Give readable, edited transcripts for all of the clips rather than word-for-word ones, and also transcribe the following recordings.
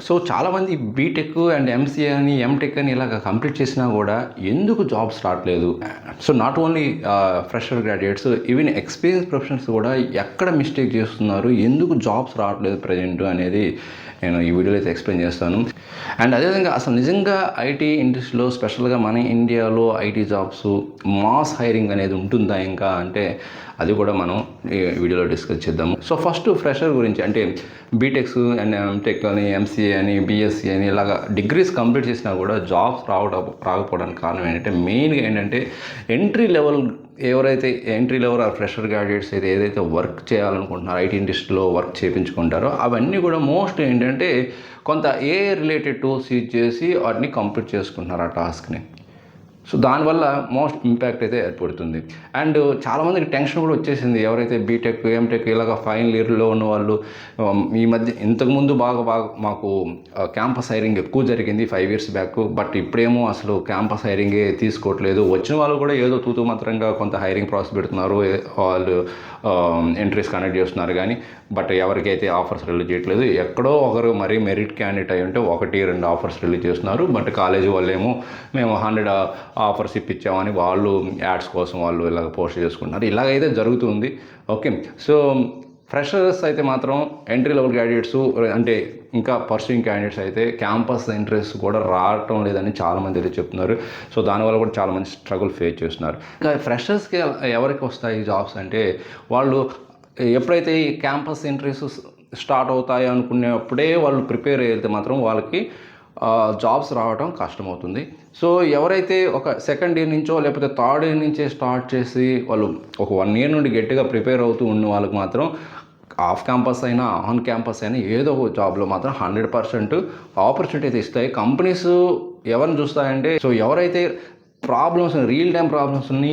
So చాలామంది BTech and MCA అని MTech అని ఇలాగ కంప్లీట్ చేసినా కూడా ఎందుకు జాబ్స్ రావట్లేదు? So not only fresher graduates, even experience professionals కూడా ఎక్కడ మిస్టేక్ చేస్తున్నారు, ఎందుకు జాబ్స్ రావట్లేదు ప్రజెంట్ అనేది నేను ఈ వీడియోలో అయితే ఎక్స్ప్లెయిన్ చేస్తాను. అండ్ అదేవిధంగా అసలు నిజంగా ఐటీ ఇండస్ట్రీలో స్పెషల్గా మన ఇండియాలో ఐటీ జాబ్స్ మాస్ హైరింగ్ అనేది ఉంటుందా ఇంకా అంటే అది కూడా మనం ఈ వీడియోలో డిస్కస్ చేద్దాము. సో ఫస్ట్ ఫ్రెషర్ గురించి, అంటే బీటెక్స్ అండ్ ఎంటెక్ అని ఎంసీఏ అని బీఎస్సీ అని ఇలాగా డిగ్రీస్ కంప్లీట్ చేసినా కూడా జాబ్స్ రాకపోవడానికి కారణం ఏంటంటే మెయిన్గా ఏంటంటే entry level or fresher graduates అయితే ఏదైతే వర్క్ చేయాలనుకుంటున్నారో ఐటీ ఇండస్ట్రీలో వర్క్ చేయించుకుంటారో అవన్నీ కూడా మోస్ట్ ఏంటంటే కొంత ఏ రిలేటెడ్ టూల్స్ యూజ్ చేసి వాటిని కంప్లీట్ చేసుకుంటున్నారు ఆ టాస్క్ని. సో దానివల్ల మోస్ట్ ఇంపాక్ట్ అయితే ఏర్పడుతుంది. అండ్ చాలామందికి టెన్షన్ కూడా వచ్చేసింది, ఎవరైతే బీటెక్ ఎంటెక్ ఇలాగ ఫైనల్ ఇయర్లో ఉన్న వాళ్ళు. ఈ మధ్య ఇంతకుముందు బాగా మాకు క్యాంపస్ హైరింగ్ ఎక్కువ జరిగింది 5 years బ్యాక్, బట్ ఇప్పుడేమో అసలు క్యాంపస్ హైరింగే తీసుకోవట్లేదు. వచ్చిన వాళ్ళు కూడా ఏదో తూతూ మాత్రంగా కొంత హైరింగ్ ప్రాసెస్ పెడుతున్నారు, వాళ్ళు ఎంట్రీస్ కండక్ట్ చేస్తున్నారు, కానీ బట్ ఎవరికైతే ఆఫర్స్ రిలీజ్ చేయట్లేదు. ఎక్కడో ఒకరు మరీ మెరిట్ క్యాండిడేట్ అయి ఉంటే 1-2 ఆఫర్స్ రిలీజ్ చేస్తున్నారు, బట్ కాలేజీ వాళ్ళేమో మేము 100 ఆఫర్స్ ఇప్పించామని వాళ్ళు యాడ్స్ కోసం వాళ్ళు ఇలాగ పోస్ట్ చేసుకుంటున్నారు. ఇలాగైతే జరుగుతుంది. ఓకే, సో ఫ్రెషర్స్ అయితే మాత్రం ఎంట్రీ లెవెల్ గ్రాడ్యుయేట్స్ అంటే ఇంకా పర్సూయింగ్ క్యాండిడేట్స్ అయితే క్యాంపస్ ఇంట్రెస్ట్ కూడా రావటం లేదని చాలామంది అయితే చెప్తున్నారు. సో దానివల్ల కూడా చాలామంది స్ట్రగుల్ ఫేస్ చేస్తున్నారు. ఇంకా ఫ్రెషర్స్కి ఎవరికి వస్తాయి జాబ్స్ అంటే వాళ్ళు ఎప్పుడైతే ఈ క్యాంపస్ ఇంటర్వ్యూస్ స్టార్ట్ అవుతాయి అనుకునేప్పుడే వాళ్ళు ప్రిపేర్ అయితే మాత్రం వాళ్ళకి జాబ్స్ రావడం కష్టమవుతుంది. సో ఎవరైతే ఒక సెకండ్ ఇయర్ నుంచో లేకపోతే థర్డ్ ఇయర్ నుంచే స్టార్ట్ చేసి వాళ్ళు ఒక 1 year నుండి గట్టిగా ప్రిపేర్ అవుతూ ఉన్న వాళ్ళకి మాత్రం ఆఫ్ క్యాంపస్ అయినా ఆన్ క్యాంపస్ అయినా ఏదో ఒక జాబ్లో మాత్రం 100% ఆపర్చునిటీ అయితే ఇస్తాయి. కంపెనీస్ ఎవరిని చూస్తాయంటే, సో ఎవరైతే రియల్ టైం ప్రాబ్లమ్స్ని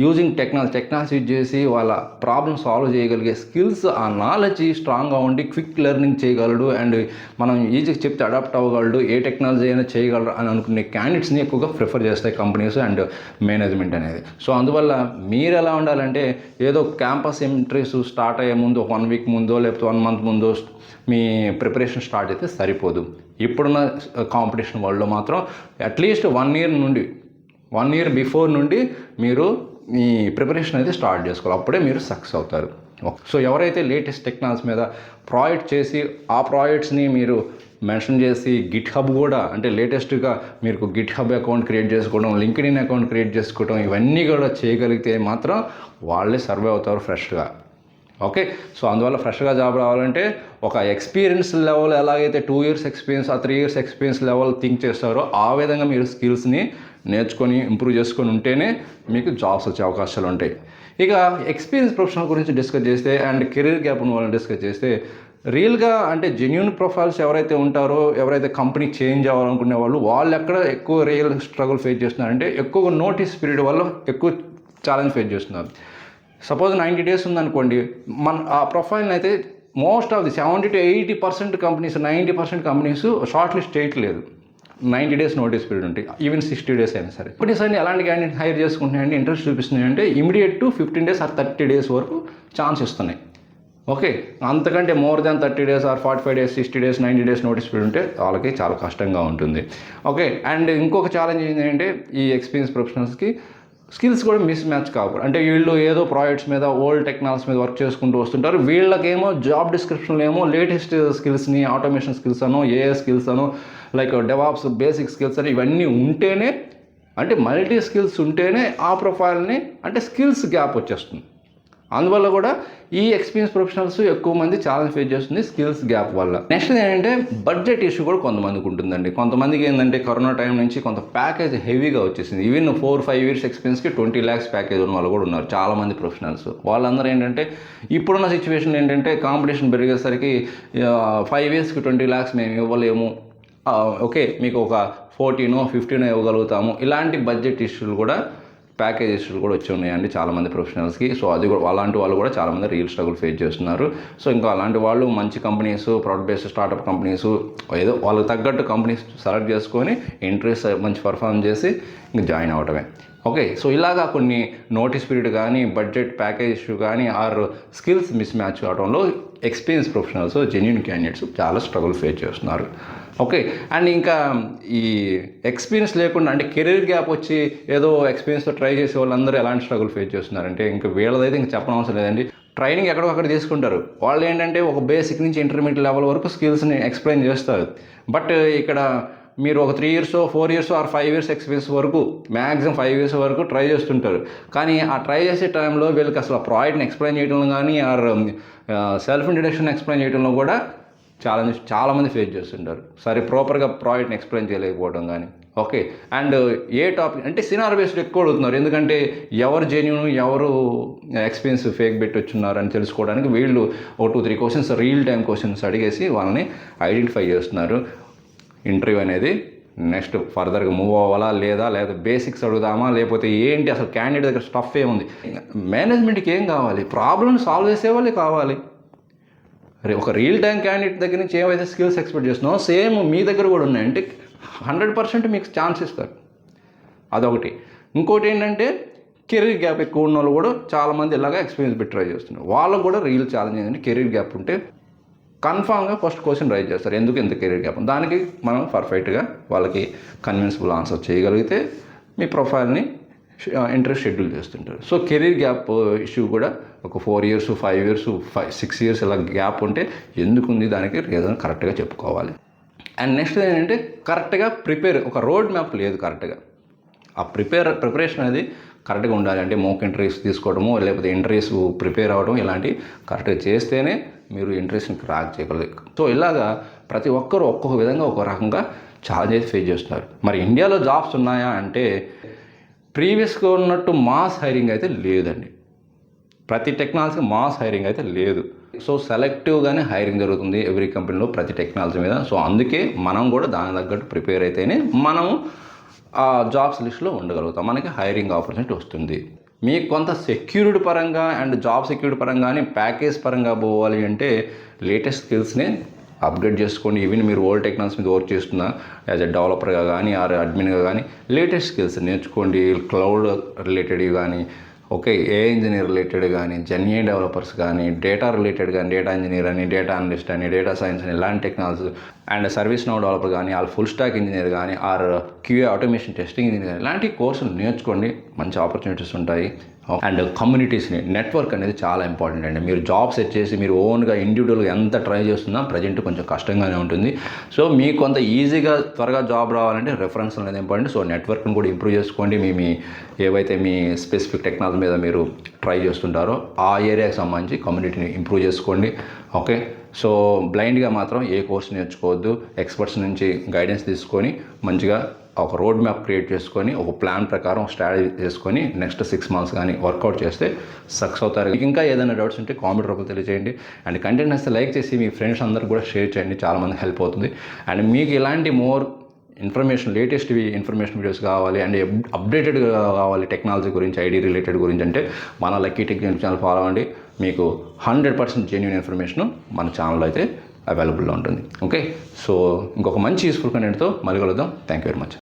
యూజింగ్ టెక్నాలజీ యూజ్ చేసి వాళ్ళ ప్రాబ్లమ్ సాల్వ్ చేయగలిగే స్కిల్స్, ఆ నాలెడ్జ్ స్ట్రాంగ్గా ఉండి క్విక్ లెర్నింగ్ చేయగలడు అండ్ మనం ఈజీగా చెప్తే అడాప్ట్ అవ్వగలడు, ఏ టెక్నాలజీ అయినా చేయగలరు అని అనుకునే క్యాండిడేట్స్ని ఎక్కువగా ప్రిఫర్ చేస్తాయి కంపెనీస్ అండ్ మేనేజ్మెంట్ అనేది. సో అందువల్ల మీరు ఎలా ఉండాలంటే ఏదో క్యాంపస్ ఎంట్రీస్ స్టార్ట్ అయ్యే ముందు 1 week ముందో లేకపోతే 1 month ముందో మీ ప్రిపరేషన్ స్టార్ట్ అయితే సరిపోదు. ఇప్పుడున్న కాంపిటీషన్ వరల్డ్లో మాత్రం అట్లీస్ట్ 1 year బిఫోర్ నుండి మీరు మీ ప్రిపరేషన్ అయితే స్టార్ట్ చేసుకోవాలి, అప్పుడే మీరు సక్సెస్ అవుతారు. సో ఎవరైతే లేటెస్ట్ టెక్నాలజీ మీద ప్రాజెక్ట్ చేసి ఆ ప్రాజెక్ట్స్ని మీరు మెన్షన్ చేసి గిట్ హబ్ కూడా, అంటే లేటెస్ట్గా మీరు గిట్ హబ్ అకౌంట్ క్రియేట్ చేసుకోవడం, లింక్డ్ఇన్ అకౌంట్ క్రియేట్ చేసుకోవడం, ఇవన్నీ కూడా చేయగలిగితే మాత్రం వాళ్ళే సర్వే అవుతారు ఫ్రెష్గా. ఓకే, సో అందువల్ల ఫ్రెష్గా జాబ్ రావాలంటే ఒక ఎక్స్పీరియన్స్ లెవెల్ ఎలాగైతే 2 years experience 3 years experience level think చేస్తారో ఆ విధంగా మీరు స్కిల్స్ని నేర్చుకొని ఇంప్రూవ్ చేసుకొని ఉంటేనే మీకు జాబ్స్ వచ్చే అవకాశాలు ఉంటాయి. ఇక ఎక్స్పీరియన్స్ ప్రొఫెషనల్ గురించి డిస్కస్ చేస్తే అండ్ కెరీర్ గ్యాప్ ఉన్న వాళ్ళని డిస్కస్ చేస్తే, రియల్గా అంటే జెన్యూన్ ప్రొఫైల్స్ ఎవరైతే ఉంటారో, ఎవరైతే కంపెనీ చేంజ్ అవ్వాలనుకునే వాళ్ళు ఎక్కడ ఎక్కువ రియల్ స్ట్రగుల్ ఫేస్ చేస్తున్నారంటే ఎక్కువ నోటీస్ పీరియడ్ వల్ల ఎక్కువ ఛాలెంజ్ ఫేస్ చేస్తున్నారు. సపోజ్ 90 days ఉందనుకోండి, ఆ ప్రొఫైల్ని అయితే most of the 70 to 80% companies 90% companies shortlist చేయట్లేదు. 90 days నోటీస్ పీరియడ్ ఉంటాయి, ఈవెన్ 60 days అయినా సరే. కంపెనీస్ అన్ని ఎలాంటి క్యాండిడేట్ హైర్ చేసుకుంటున్నాయంటే ఇంట్రెస్ట్ చూపిస్తున్నాయంటే immediate to 15 days or 30 days వరకు ఛాన్స్ ఇస్తున్నాయి. ఓకే, అంతకంటే more than 30 days or 45 days 60 days 90 days notice period ఉంటే వాళ్ళకి చాలా కష్టంగా ఉంటుంది. ఓకే, అండ్ ఇంకొక ఛాలెంజ్ ఏంటంటే ఈ ఎక్స్పీరియన్స్ ప్రొఫెషనల్స్కి స్కిల్స్ కూడా మిస్ మ్యాచ్ కాకూడదు. అంటే వీళ్ళు ఏదో ప్రాజెక్ట్స్ మీద ఓల్డ్ టెక్నాలజీ మీద వర్క్ చేసుకుంటూ వస్తుంటారు, వీళ్ళకేమో జాబ్ డిస్క్రిప్షన్లో ఏమో లేటెస్ట్ స్కిల్స్ని, ఆటోమేషన్ స్కిల్స్ అనో, ఏఐ స్కిల్స్ అనో, లైక్ డెవాప్స్ బేసిక్ స్కిల్స్ అని ఇవన్నీ ఉంటేనే, అంటే మల్టీ స్కిల్స్ ఉంటేనే ఆ ప్రొఫైల్ని అంటే స్కిల్స్ గ్యాప్ వచ్చేస్తుంది. అందువల్ల కూడా ఈ ఎక్స్పీరియన్స్ ప్రొఫెషనల్స్ ఎక్కువ మంది ఛాలెంజ్ ఫేస్ చేస్తుంది స్కిల్స్ గ్యాప్ వల్ల. నెక్స్ట్ ఏంటంటే బడ్జెట్ ఇష్యూ కూడా కొంతమందికి ఉంటుందండి. కొంతమందికి ఏంటంటే కరోనా టైం నుంచి కొంత ప్యాకేజ్ హెవీగా వచ్చేసింది. ఈవెన్ 4-5 years ఎక్స్పీరియన్స్కి 20 lakhs ప్యాకేజ్ ఉన్న వాళ్ళు కూడా ఉన్నారు చాలామంది ప్రొఫెషనల్స్. వాళ్ళందరూ ఏంటంటే ఇప్పుడున్న సిచ్యువేషన్ ఏంటంటే కాంపిటీషన్ పెరిగేసరికి 5 yearsకి 20 lakhs మేము ఇవ్వలేము, ఓకే మీకు ఒక 14-15 ఇవ్వగలుగుతాము, ఇలాంటి బడ్జెట్ ఇష్యూలు కూడా ప్యాకేజ్ ఇష్యూలు కూడా వచ్చి ఉన్నాయండి చాలామంది ప్రొఫెషనల్స్కి. సో అది కూడా అలాంటి వాళ్ళు కూడా చాలామంది రియల్ స్ట్రగుల్ ఫేస్ చేస్తున్నారు. సో ఇంకా అలాంటి వాళ్ళు మంచి companies, product based startup companies, ఏదో వాళ్ళకి తగ్గట్టు కంపెనీస్ సెలెక్ట్ చేసుకొని ఇంట్రెస్ట్ మంచి పర్ఫార్మ్ చేసి ఇంకా జాయిన్ అవ్వటమే. ఓకే, సో ఇలాగా కొన్ని నోటీస్ పీరియడ్ కానీ, బడ్జెట్ ప్యాకేజ్ ఇష్యూ కానీ, ఆర్ స్కిల్స్ మిస్ మ్యాచ్ కావడంలో ఎక్స్పీరియన్స్ ప్రొఫెషనల్స్, జెన్యూన్ క్యాండిడేట్స్ చాలా స్ట్రగుల్ ఫేస్ చేస్తున్నారు. ఓకే. అండ్ ఇంకా ఈ ఎక్స్పీరియన్స్ లేకుండా అంటే కెరీర్ గ్యాప్ వచ్చి ఏదో ఎక్స్పీరియన్స్తో ట్రై చేసే వాళ్ళందరూ ఎలాంటి స్ట్రగుల్ ఫేస్ చేస్తున్నారంటే ఇంకా వీళ్ళదైతే ఇంకా చెప్పనవసరం లేదండి. ట్రైనింగ్ ఎక్కడో అక్కడ తీసుకుంటారు. వాళ్ళు ఏంటంటే ఒక బేసిక్ నుంచి ఇంటర్మీడియట్ లెవెల్ వరకు స్కిల్స్ని ఎక్స్ప్లెయిన్ చేస్తారు. బట్ ఇక్కడ మీరు ఒక 3 years 4 years or 5 years experience వరకు మ్యాక్సిమం 5 ఇయర్స్ వరకు ట్రై చేస్తుంటారు. కానీ ఆ ట్రై చేసే టైంలో వీళ్ళకి అసలు ఆ ప్రాజెక్ట్ని ఎక్స్ప్లెయిన్ చేయడంలో కానీ ఆర్ సెల్ఫ్ ఇంట్రడక్షన్ ఎక్స్ప్లెయిన్ చేయడంలో కూడా చాలామంది ఫేస్ చేస్తుంటారు. సరే ప్రాపర్గా ప్రాజెక్ట్ని ఎక్స్ప్లెయిన్ చేయలేకపోవడం కానీ. ఓకే. అండ్ ఏ టాపిక్ అంటే సినార్ బేస్డ్ ఎక్కువ అడుగుతున్నారు. ఎందుకంటే ఎవరు జెన్యూన్ ఎవరు ఎక్స్పీరియన్స్ ఫేక్ పెట్టి వచ్చున్నారు అని తెలుసుకోవడానికి వీళ్ళు ఒక 2-3 క్వశ్చన్స్ రియల్ టైం క్వశ్చన్స్ అడిగేసి వాళ్ళని ఐడెంటిఫై చేస్తున్నారు. ఇంటర్వ్యూ అనేది నెక్స్ట్ ఫర్దర్గా మూవ్ అవ్వాలా లేదా బేసిక్స్ అడుగుదామా లేకపోతే ఏంటి అసలు క్యాండిడేట్ దగ్గర స్టఫ్ ఏముంది. మేనేజ్మెంట్కి ఏం కావాలి, ప్రాబ్లమ్ని సాల్వ్ చేసేవాళ్ళే కావాలి. ఒక రియల్ టైం క్యాండిడేట్ దగ్గర నుంచి ఏవైతే స్కిల్స్ ఎక్స్పెక్ట్ చేస్తున్నామో సేమ్ మీ దగ్గర కూడా ఉన్నాయి అంటే 100% మీకు ఛాన్స్ ఇస్తారు. అదొకటి. ఇంకోటి ఏంటంటే కెరీర్ గ్యాప్ ఎక్కువ ఉన్న వాళ్ళు కూడా చాలామంది ఇలాగ ఎక్స్పీరియన్స్ పెట్టి ట్రై చేస్తున్నారు. వాళ్ళకు కూడా రియల్ ఛాలెంజ్ ఏంటంటే కెరీర్ గ్యాప్ ఉంటే కన్ఫామ్గా ఫస్ట్ క్వశ్చన్ రైజ్ చేస్తారు, ఎందుకు ఎంత కెరీర్ గ్యాప్. దానికి మనం పర్ఫెక్ట్గా వాళ్ళకి కన్విన్సిబుల్ ఆన్సర్ చేయగలిగితే మీ ప్రొఫైల్ని ఇంటర్వ్యూ షెడ్యూల్ చేస్తుంటారు. సో కెరీర్ గ్యాప్ ఇష్యూ కూడా ఒక 4 ఇయర్స్ 5 ఇయర్స్ 6 ఇయర్స్ ఇలా గ్యాప్ ఉంటే ఎందుకు ఉంది దానికి రీజన్ కరెక్ట్గా చెప్పుకోవాలి. అండ్ నెక్స్ట్ ఏంటంటే కరెక్ట్గా ఒక రోడ్ మ్యాప్ లేదు కరెక్ట్గా. ఆ ప్రిపరేషన్ అనేది కరెక్ట్గా ఉండాలి. అంటే మోక్ ఇంటర్వ్యూస్ తీసుకోవడము లేకపోతే ఇంటర్వ్యూస్ ప్రిపేర్ అవ్వడం ఇలాంటివి కరెక్ట్గా చేస్తేనే మీరు ఇంటర్వ్యూస్ని క్రాక్ చేయగలరు. సో ఇలాగా ప్రతి ఒక్కరు ఒక్కొక్క విధంగా ఒక రకంగా ఛాలెంజెస్ ఫేస్ చేస్తున్నారు. మరి ఇండియాలో జాబ్స్ ఉన్నాయా అంటే ప్రీవియస్గా ఉన్నట్టు మాస్ హైరింగ్ అయితే లేదండి. ప్రతి టెక్నాలజీ మాస్ హైరింగ్ అయితే లేదు. సో సెలెక్టివ్గానే హైరింగ్ జరుగుతుంది ఎవ్రీ కంపెనీలో ప్రతి టెక్నాలజీ మీద. సో అందుకే మనం కూడా దాని తగ్గట్టు ప్రిపేర్ అయితేనే మనం ఆ జాబ్స్ లిస్ట్లో ఉండగలుగుతాం, మనకి హైరింగ్ ఆపర్చునిటీ వస్తుంది. మీకు కొంత సెక్యూరిటీ పరంగా అండ్ జాబ్ సెక్యూరిటీ పరంగానే ప్యాకేజ్ పరంగా పోవాలి అంటే లేటెస్ట్ స్కిల్స్ని అప్గ్రేడ్ చేసుకోండి. ఈవెన్ మీరు ఓల్డ్ టెక్నాలజీ మీద వర్క్ చేస్తున్నా యాజ్ ఎ డెవలపర్గా కానీ ఆర్ అడ్మిన్గా కానీ లేటెస్ట్ స్కిల్స్ నేర్చుకోండి. క్లౌడ్ రిలేటెడ్ కానీ ఓకే, ఏ ఇంజనీర్ రిలేటెడ్ కానీ జెన్ఏ డెవలపర్స్ కానీ డేటా రిలేటెడ్ కానీ డేటా ఇంజనీర్ అని డేటా అనలిస్ట్ అని డేటా సైన్స్ అని ఇలాంటి technology and service now developer కానీ ఆర్ ఫుల్ స్టాక్ ఇంజనీర్ కానీ are QA automation testing engineer కానీ ఇలాంటి కోర్సులు నేర్చుకోండి, మంచి ఆపర్చునిటీస్ ఉంటాయి. అండ్ కమ్యూనిటీస్ని నెట్వర్క్ అనేది చాలా ఇంపార్టెంట్ అండి. మీరు జాబ్ సెట్ చేసి మీరు ఓన్గా ఇండివిజువల్గా ఎంత ట్రై చేస్తున్నా ప్రజెంట్ కొంచెం కష్టంగానే ఉంటుంది. సో మీకు కొంత ఈజీగా త్వరగా జాబ్ రావాలంటే రెఫరెన్స్ అనేది ఇంపార్టెంట్. సో నెట్వర్క్ని కూడా ఇంప్రూవ్ చేసుకోండి. మీ ఏవైతే మీ స్పెసిఫిక్ టెక్నాలజీ మీద మీరు ట్రై చేస్తుంటారో ఆ ఏరియాకి సంబంధించి కమ్యూనిటీని ఇంప్రూవ్ చేసుకోండి. ఓకే. సో బ్లైండ్గా మాత్రం ఏ కోర్స్ నేర్చుకోవద్దు. ఎక్స్పర్ట్స్ నుంచి గైడెన్స్ తీసుకొని మంచిగా ఒక రోడ్ మ్యాప్ క్రియేట్ చేసుకొని ఒక ప్లాన్ ప్రకారం స్ట్రాటజీ చేసుకొని నెక్స్ట్ 6 months కానీ వర్కౌట్ చేస్తే సక్సెస్ అవుతారు. మీకు ఇంకా ఏదైనా డౌట్స్ ఉంటే కామెంట్ రూపంలో తెలియజేయండి. అండ్ కంటెంట్ వస్తే లైక్ చేసి మీ ఫ్రెండ్స్ అందరూ కూడా షేర్ చేయండి, చాలామంది హెల్ప్ అవుతుంది. అండ్ మీకు ఇలాంటి more information latest information videos కావాలి అండ్ అప్డేటెడ్గా కావాలి టెక్నాలజీ గురించి ఐడి రిలేటెడ్ గురించి అంటే మన లక్కీ టెక్ ఛానల్ ఫాలో అవ్వండి. మీకు 100% జెన్యూన్ ఇన్ఫర్మేషన్ మన ఛానల్లో అయితే అవైలబుల్లో ఉంటుంది. ఓకే. సో ఇంకొక మంచి యూస్ఫుల్ కంటెంట్తో మళ్ళీ కలుద్దాం. Thank you very much.